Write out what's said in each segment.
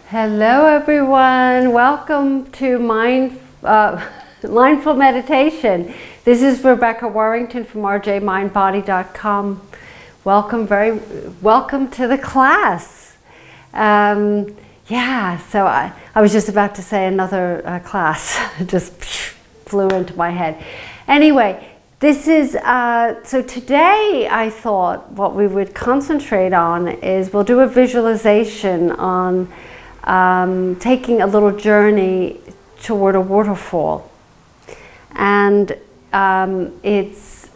Hello everyone, welcome to Mindful Meditation. This is Rebecca Warrington from rjmindbody.com. Welcome to the class. So I was just about to say another class, it just flew into my head. Anyway, this is, so today I thought what we would concentrate on is we'll do a visualization on taking a little journey toward a waterfall. And it's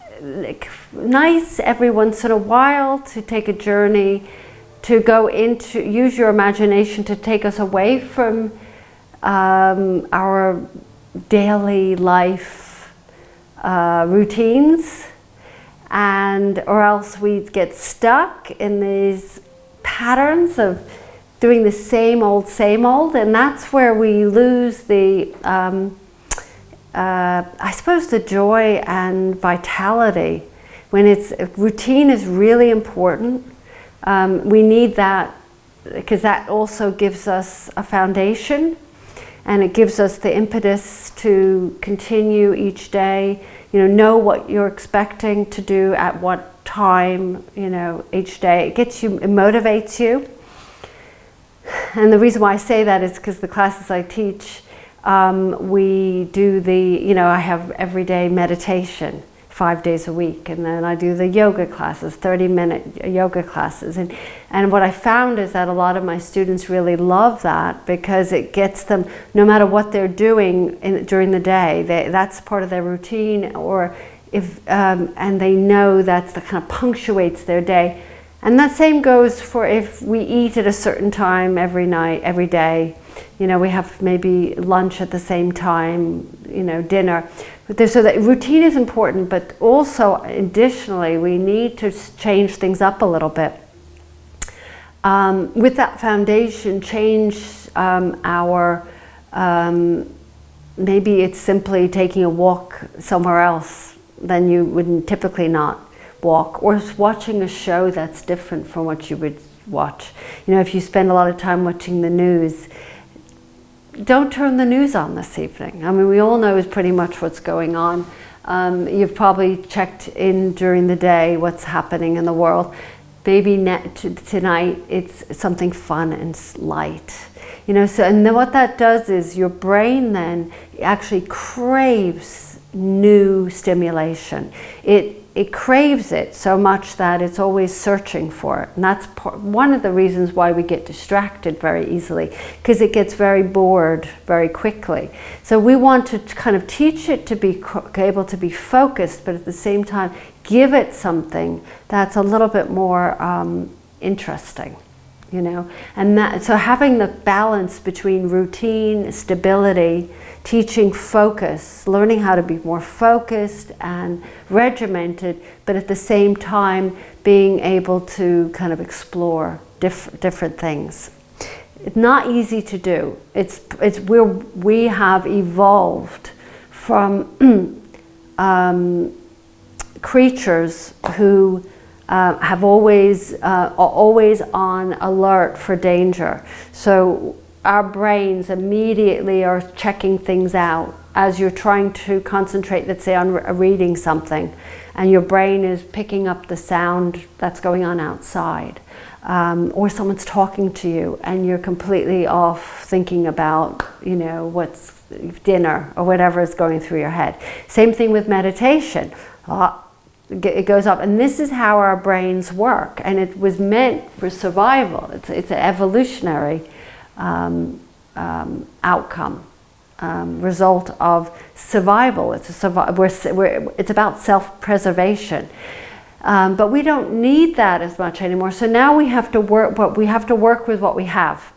nice every once in a while to take a journey, to go into, use your imagination to take us away from our daily life routines, or else we get stuck in these patterns of doing the same old, and that's where we lose the, I suppose, the joy and vitality. When routine is really important. We need that because that also gives us a foundation, and it gives us the impetus to continue each day. Know what you're expecting to do at what time, each day. It motivates you. And the reason why I say that is because the classes I teach, we do I have everyday meditation 5 days a week, and then I do the yoga classes, 30-minute yoga classes. And what I found is that a lot of my students really love that because it gets them, no matter what they're doing during the day, that's part of their routine, or and they know that's the kind of punctuates their day. And that same goes for if we eat at a certain time every night, every day. We have maybe lunch at the same time, dinner. So that routine is important, but also additionally, we need to change things up a little bit. With that foundation, change maybe it's simply taking a walk somewhere else than you would typically not walk, or watching a show that's different from what you would watch. If you spend a lot of time watching the news, don't turn the news on this evening. I mean, we all know is pretty much what's going on. You've probably checked in during the day what's happening in the world. Maybe tonight it's something fun and light. And then what that does is your brain then actually craves new stimulation. It craves it so much that it's always searching for it. And that's one of the reasons why we get distracted very easily, because it gets very bored very quickly. So we want to kind of teach it to be able to be focused, but at the same time give it something that's a little bit more interesting. And so having the balance between routine, stability, teaching focus, learning how to be more focused and regimented, but at the same time being able to kind of explore different things. It's not easy to do. It's where we have evolved from creatures who have always on alert for danger. So our brains immediately are checking things out as you're trying to concentrate, let's say, on reading something, and your brain is picking up the sound that's going on outside, or someone's talking to you and you're completely off thinking about what's dinner or whatever is going through your head. Same thing with meditation. It goes up, and this is how our brains work, and it was meant for survival. It's an evolutionary outcome, result of survival. It's about self-preservation, but we don't need that as much anymore. So now we have to work, with what we have,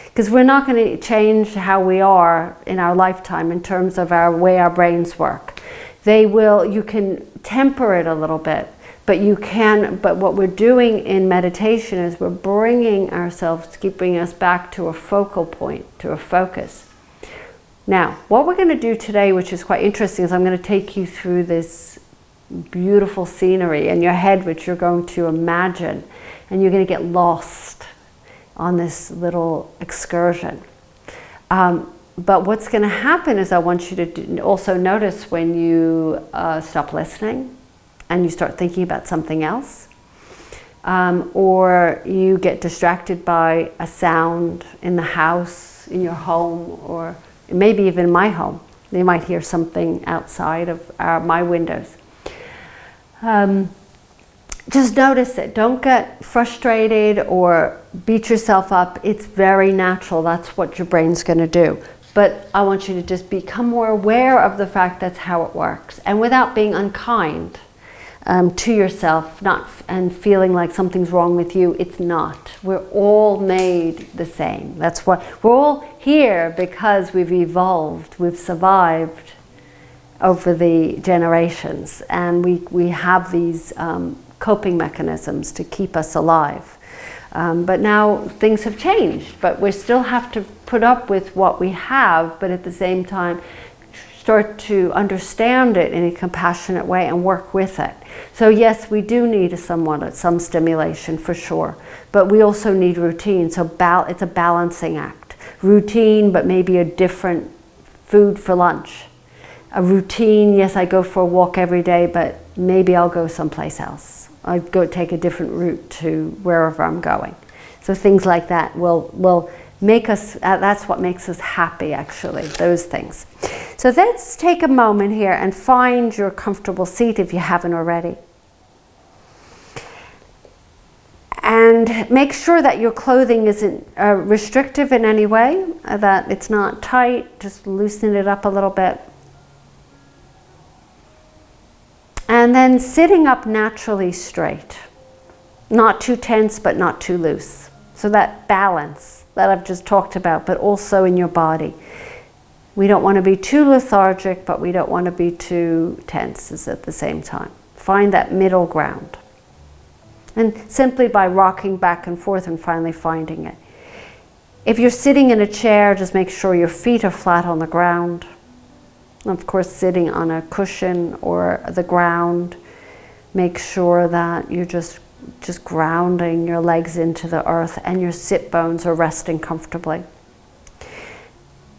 because we're not going to change how we are in our lifetime in terms of our way our brains work. You can temper it a little bit, but what we're doing in meditation is we're bringing ourselves, keeping us back to a focal point, to a focus. Now, what we're going to do today, which is quite interesting, is I'm going to take you through this beautiful scenery in your head, which you're going to imagine, and you're going to get lost on this little excursion. But what's going to happen is I want you to also notice when you stop listening and you start thinking about something else, or you get distracted by a sound in the house, in your home, or maybe even my home. You might hear something outside of my windows. Just notice it. Don't get frustrated or beat yourself up. It's very natural. That's what your brain's going to do. But I want you to just become more aware of the fact that's how it works. And without being unkind to yourself, and feeling like something's wrong with you, it's not. We're all made the same. That's what we're all here, because we've evolved, we've survived over the generations, and we have these coping mechanisms to keep us alive. But now things have changed, but we still have to put up with what we have, but at the same time start to understand it in a compassionate way and work with it. So yes, we do need some stimulation for sure, but we also need routine. So it's a balancing act. Routine, but maybe a different food for lunch. A routine, yes, I go for a walk every day, but maybe I'll go someplace else. I'll go take a different route to wherever I'm going. So things like that will make us, that's what makes us happy, actually, those things. So let's take a moment here and find your comfortable seat if you haven't already. And make sure that your clothing isn't restrictive in any way, that it's not tight, just loosen it up a little bit. And then sitting up naturally straight, not too tense but not too loose. So that balance that I've just talked about, but also in your body. We don't want to be too lethargic, but we don't want to be too tense at the same time. Find that middle ground. And simply by rocking back and forth and finally finding it. If you're sitting in a chair, just make sure your feet are flat on the ground. Of course, sitting on a cushion or the ground, make sure that you're just grounding your legs into the earth and your sit bones are resting comfortably.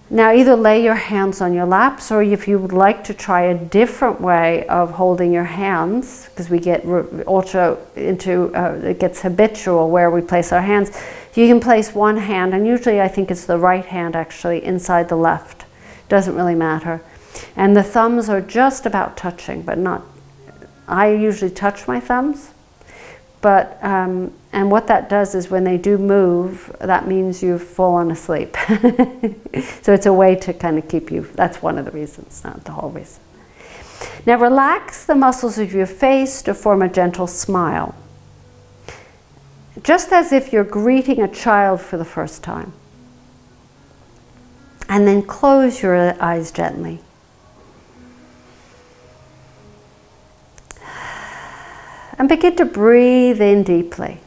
Now either lay your hands on your laps, or if you would like to try a different way of holding your hands, because we get also into, it gets habitual where we place our hands, you can place one hand, and usually I think it's the right hand actually, inside the left. Doesn't really matter. And the thumbs are just about touching, but not, I usually touch my thumbs. But, and what that does is when they do move, that means you've fallen asleep. So it's a way to kind of keep you, that's one of the reasons, not the whole reason. Now relax the muscles of your face to form a gentle smile. Just as if you're greeting a child for the first time. And then close your eyes gently. And begin to breathe in deeply.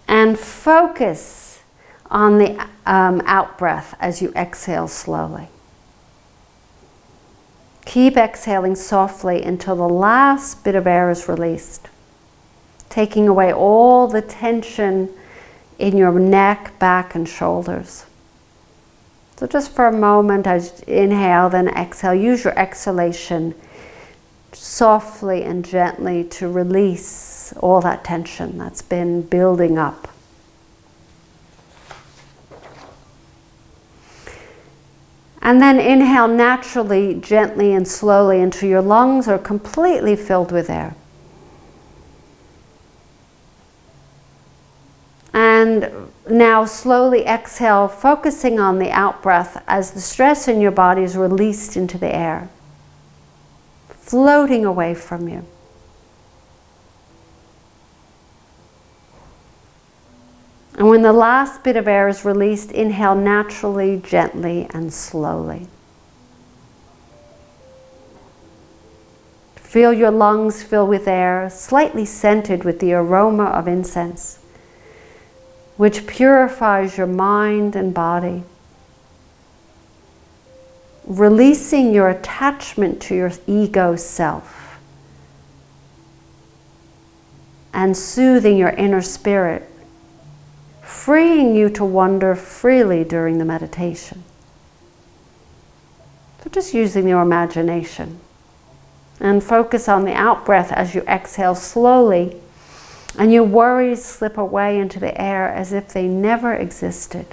And focus on the out breath as you exhale slowly. Keep exhaling softly until the last bit of air is released, taking away all the tension in your neck, back, and shoulders. So just for a moment, as you inhale, then exhale, use your exhalation softly and gently to release all that tension that's been building up. And then inhale naturally, gently and slowly until your lungs are completely filled with air. And now slowly exhale, focusing on the out-breath as the stress in your body is released into the air, floating away from you. And when the last bit of air is released, inhale naturally, gently, and slowly. Feel your lungs fill with air, slightly scented with the aroma of incense, which purifies your mind and body, releasing your attachment to your ego self, and soothing your inner spirit, freeing you to wander freely during the meditation. So just using your imagination. And focus on the out-breath as you exhale slowly, and your worries slip away into the air as if they never existed.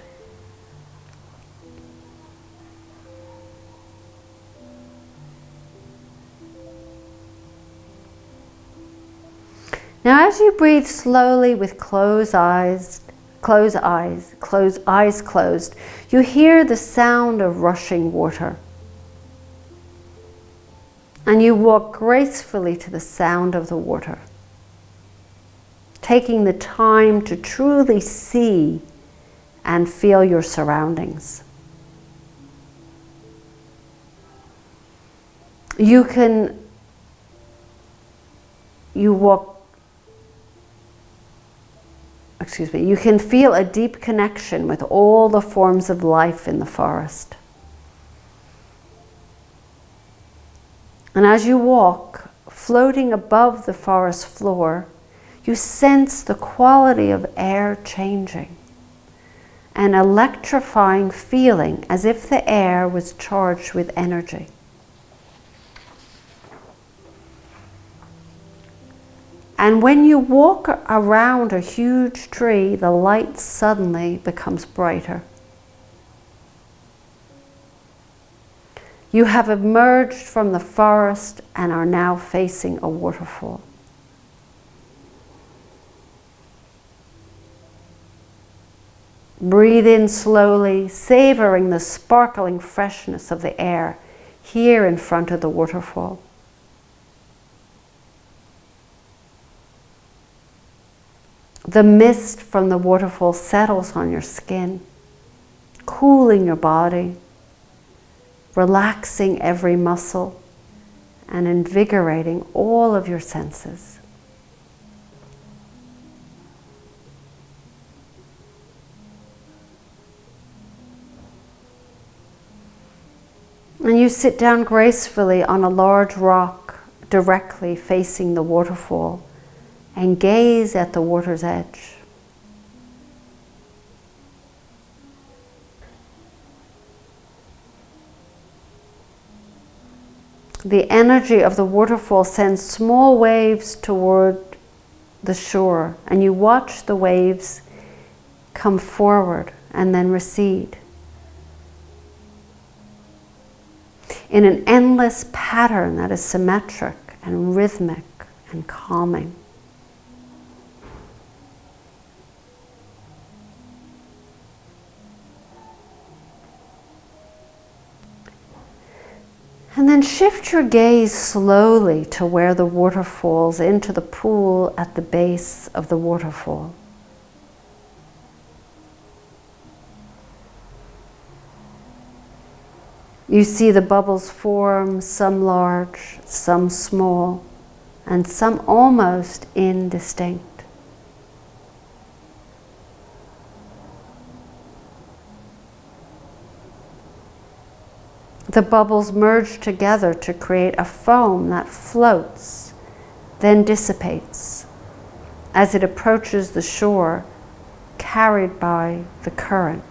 Now as you breathe slowly with eyes closed, you hear the sound of rushing water. And you walk gracefully to the sound of the water, taking the time to truly see and feel your surroundings. You can feel a deep connection with all the forms of life in the forest. And as you walk, floating above the forest floor, you sense the quality of air changing, an electrifying feeling as if the air was charged with energy. And when you walk around a huge tree, the light suddenly becomes brighter. You have emerged from the forest and are now facing a waterfall. Breathe in slowly, savoring the sparkling freshness of the air here in front of the waterfall. The mist from the waterfall settles on your skin, cooling your body, relaxing every muscle, and invigorating all of your senses. And you sit down gracefully on a large rock directly facing the waterfall and gaze at the water's edge. The energy of the waterfall sends small waves toward the shore, and you watch the waves come forward and then recede in an endless pattern that is symmetric and rhythmic and calming. And then shift your gaze slowly to where the water falls into the pool at the base of the waterfall. You see the bubbles form, some large, some small, and some almost indistinct. The bubbles merge together to create a foam that floats, then dissipates as it approaches the shore, carried by the current.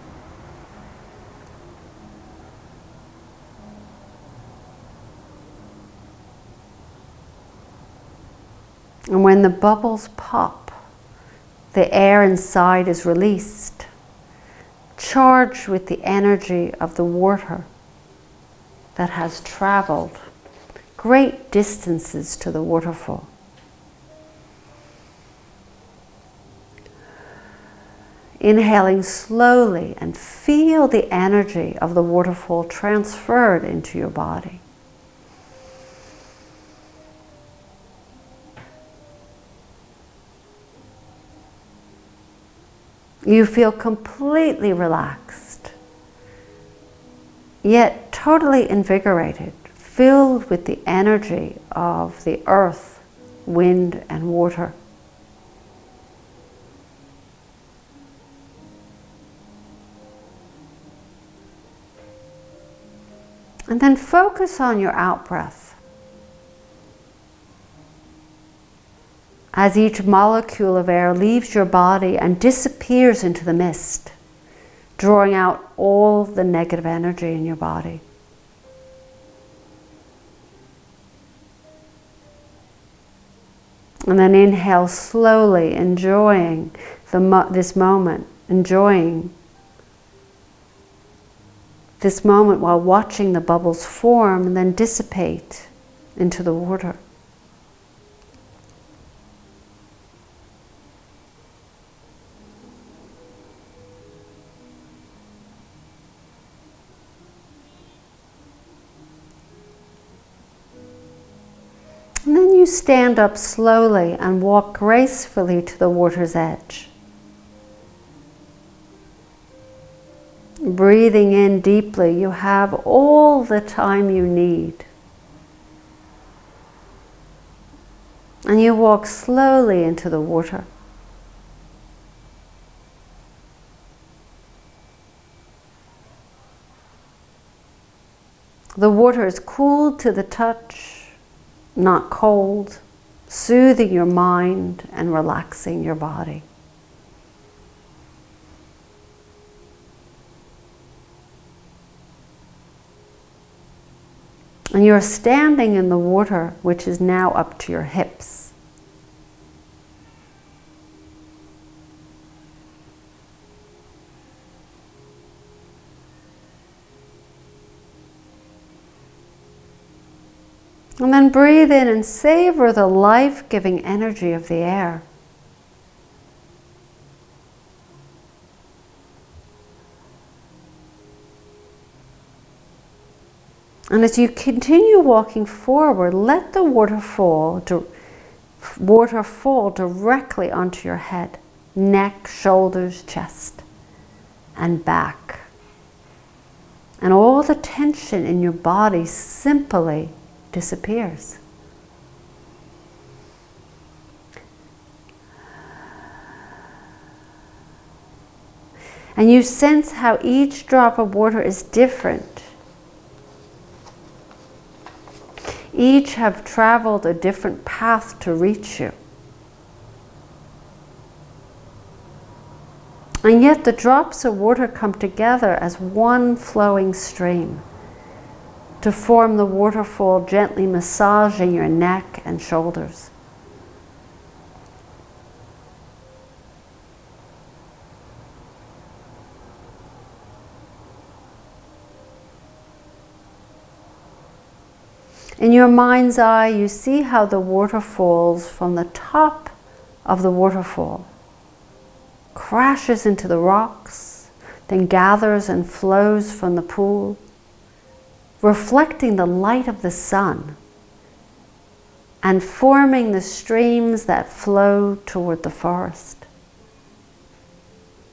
And when the bubbles pop, the air inside is released, charged with the energy of the water that has traveled great distances to the waterfall. Inhaling slowly and feel the energy of the waterfall transferred into your body. You feel completely relaxed, yet totally invigorated, filled with the energy of the earth, wind, and water. And then focus on your out-breath. as each molecule of air leaves your body and disappears into the mist, drawing out all the negative energy in your body. And then inhale slowly, enjoying this moment, enjoying this moment while watching the bubbles form and then dissipate into the water. And then you stand up slowly and walk gracefully to the water's edge. Breathing in deeply, you have all the time you need. And you walk slowly into the water. The water is cool to the touch, not cold, soothing your mind and relaxing your body. And you're standing in the water, which is now up to your hips. And then breathe in and savor the life-giving energy of the air. And as you continue walking forward, let the water fall directly onto your head, neck, shoulders, chest, and back. And all the tension in your body simply disappears. And you sense how each drop of water is different. Each have traveled a different path to reach you. And yet the drops of water come together as one flowing stream to form the waterfall, gently massaging your neck and shoulders. In your mind's eye, you see how the water falls from the top of the waterfall, crashes into the rocks, then gathers and flows from the pool, reflecting the light of the sun and forming the streams that flow toward the forest,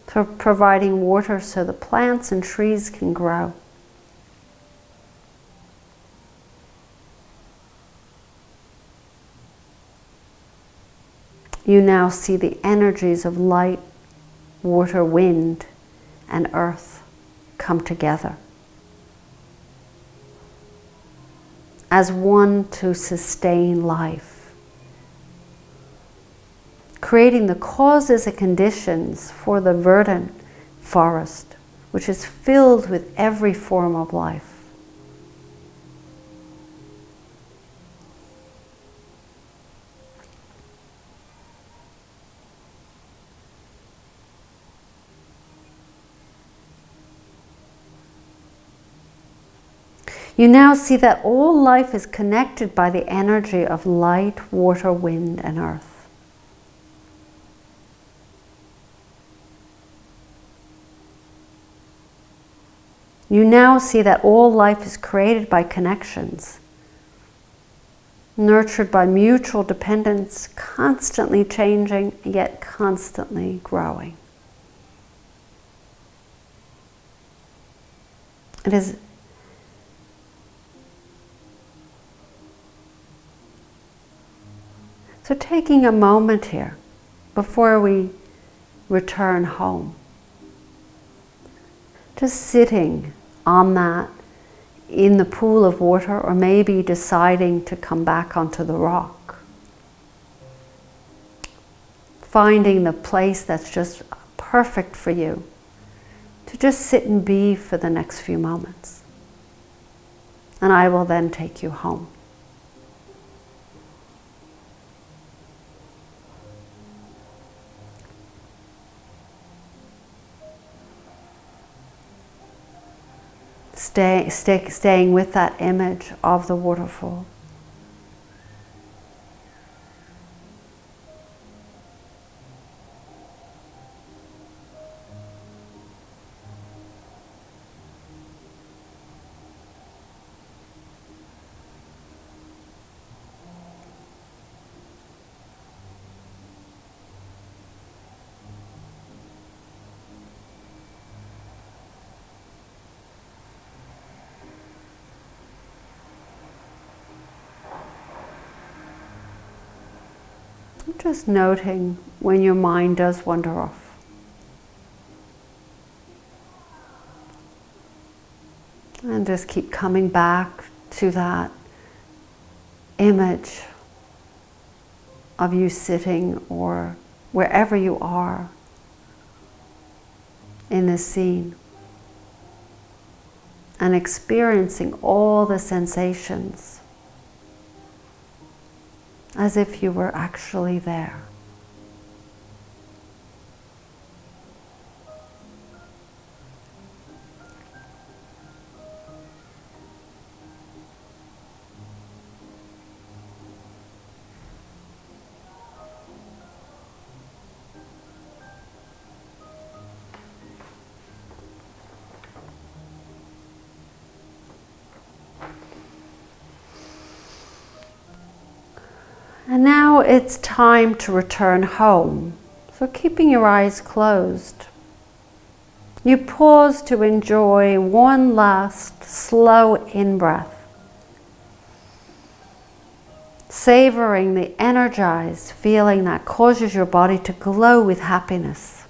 providing water so the plants and trees can grow. You now see the energies of light, water, wind, and earth come together as one to sustain life, creating the causes and conditions for the verdant forest, which is filled with every form of life. You now see that all life is connected by the energy of light, water, wind, and earth. You now see that all life is created by connections, nurtured by mutual dependence, constantly changing, yet constantly growing. It is so taking a moment here before we return home, just sitting on that in the pool of water, or maybe deciding to come back onto the rock. finding the place that's just perfect for you to just sit and be for the next few moments. And I will then take you home. Staying with that image of the waterfall. Just noting when your mind does wander off. And just keep coming back to that image of you sitting or wherever you are in this scene and experiencing all the sensations as if you were actually there. And now it's time to return home. So keeping your eyes closed, you pause to enjoy one last slow in-breath, savoring the energized feeling that causes your body to glow with happiness.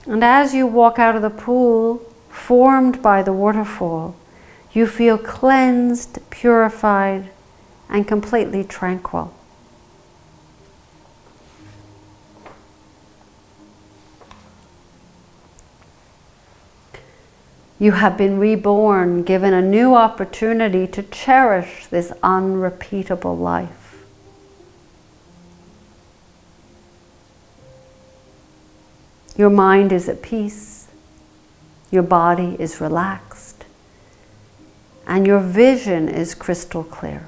And as you walk out of the pool formed by the waterfall, you feel cleansed, purified, and completely tranquil. You have been reborn, given a new opportunity to cherish this unrepeatable life. Your mind is at peace, your body is relaxed, and your vision is crystal clear.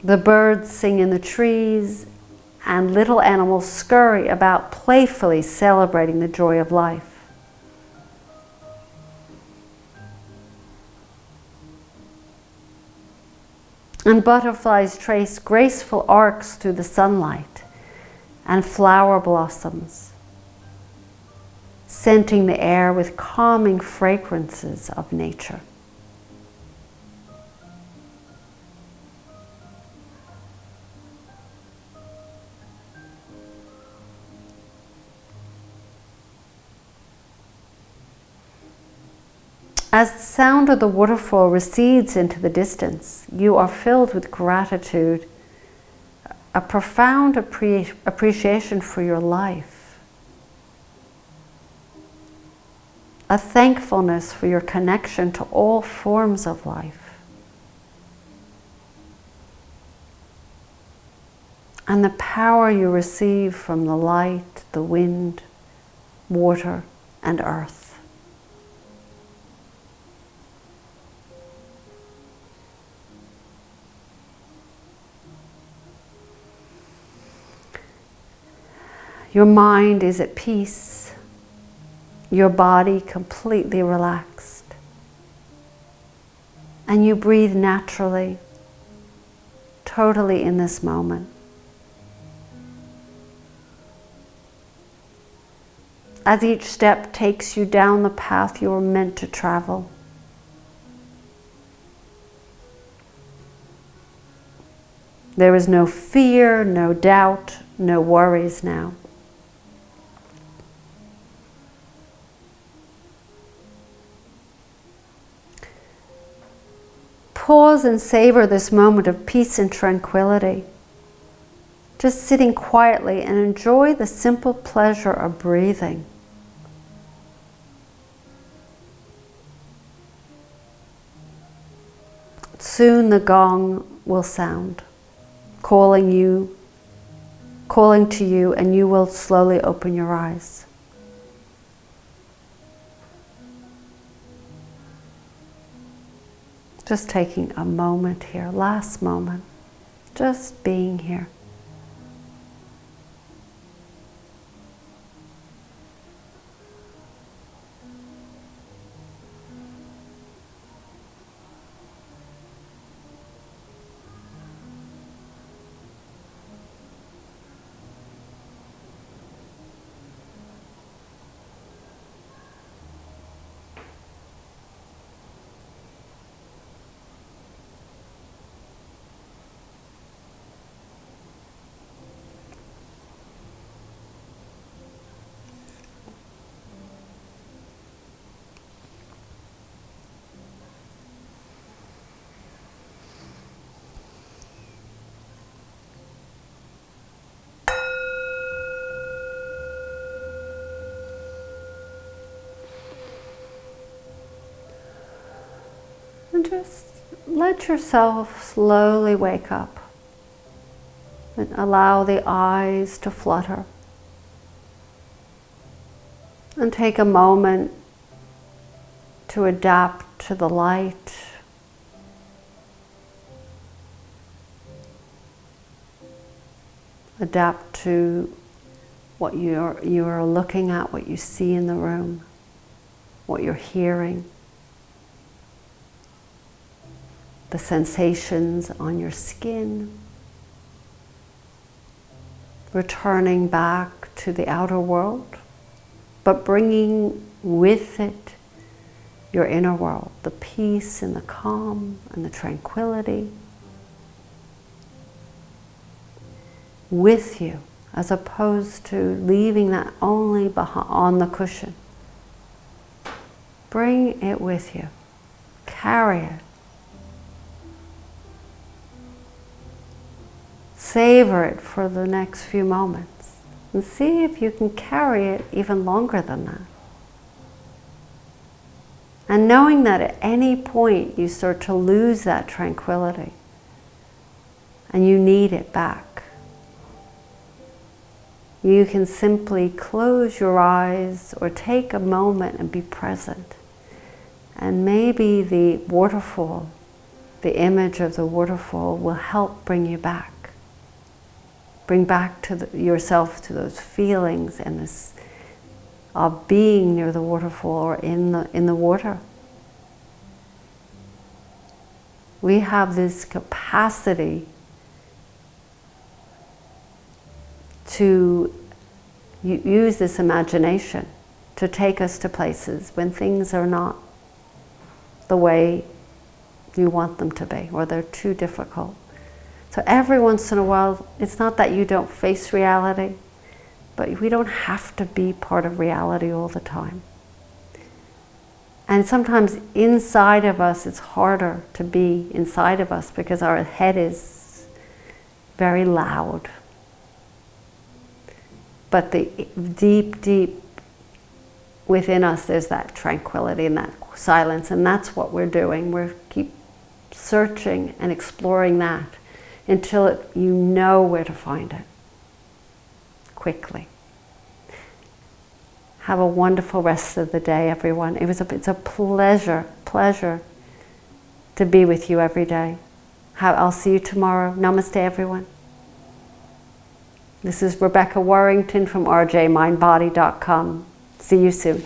The birds sing in the trees, and little animals scurry about playfully celebrating the joy of life. And butterflies trace graceful arcs through the sunlight, and flower blossoms, scenting the air with calming fragrances of nature. As the sound of the waterfall recedes into the distance, you are filled with gratitude, a profound appreciation for your life, a thankfulness for your connection to all forms of life, and the power you receive from the light, the wind, water, and earth. Your mind is at peace, your body completely relaxed, and you breathe naturally, totally in this moment. As each step takes you down the path you were meant to travel. There is no fear, no doubt, no worries now. pause and savor this moment of peace and tranquility. Just sitting quietly and enjoy the simple pleasure of breathing. Soon the gong will sound, calling to you, and you will slowly open your eyes. Just taking a moment here, last moment, just being here. And just let yourself slowly wake up and allow the eyes to flutter. And take a moment to adapt to the light. Adapt to what you're looking at, what you see in the room, what you're hearing. The sensations on your skin, returning back to the outer world, but bringing with it your inner world, the peace and the calm and the tranquility with you, as opposed to leaving that only on the cushion. Bring it with you, carry it. Savor it for the next few moments and see if you can carry it even longer than that. And knowing that at any point you start to lose that tranquility and you need it back, you can simply close your eyes or take a moment and be present. And maybe the waterfall, the image of the waterfall, will help bring you back. Bring back to yourself to those feelings and this of being near the waterfall or in the water. We have this capacity to use this imagination to take us to places when things are not the way you want them to be, or they're too difficult. So every once in a while, it's not that you don't face reality, but we don't have to be part of reality all the time. And sometimes inside of us, it's harder to be inside of us because our head is very loud. But the deep, deep within us, there's that tranquility and that silence, and that's what we're doing. We keep searching and exploring that until you know where to find it quickly. Have a wonderful rest of the day, everyone. It's a pleasure to be with you every day. I'll see you tomorrow. Namaste, everyone. This is Rebecca Warrington from rjmindbody.com. See you soon.